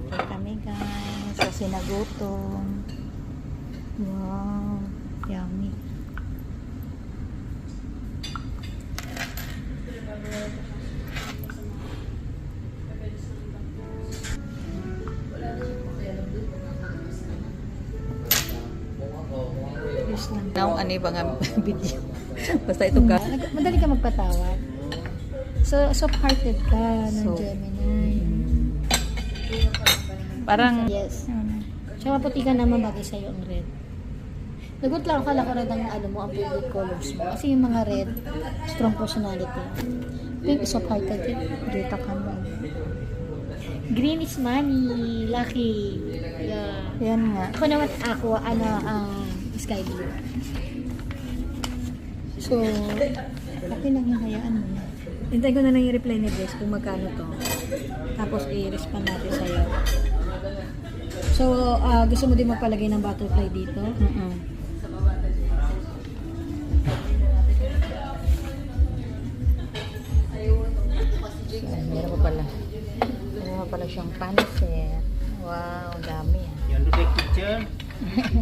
Kain kami guys. Kasi nagutom. Wow. Yummy. Now, ano yung mga video? Basta ito ka. Madali ka magpatawad. So, soft-hearted ka ng Gemini. Parang, Yes. Tsaka puti ka naman bagay sa'yo ang red. Nagot lang akala ko red ang ano mo, ang favorite colors mo. Kasi yung mga red, strong personality. Pink, soft-hearted. dito ka mo. Green is money. Lucky. Yeah. Yan nga. Ako naman, sky blue. So, Okay lang yung hayaan mo. Hintay ko na lang yung reply ni Jess kung magkano to. Tapos i-respond natin sa'yo. so gusto mo din magpalagay ng butterfly dito? Meron pa pala. Meron pa pala siyang pansit. Wow, dami. You want to take picture?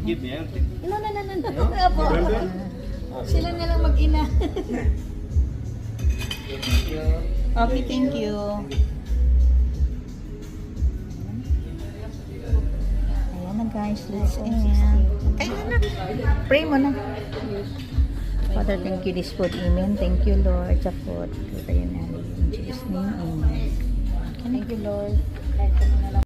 Give me. No. Apo. Sila na lang mag-ina. Okay, thank you. Ayan na guys, let's end. Kaya na. Pray mo na. Father, thank you this food. Amen. Thank you, Lord, sa food. Tayo na. In Jesus' name, amen. Thank you, Lord. Kahit kami na lang.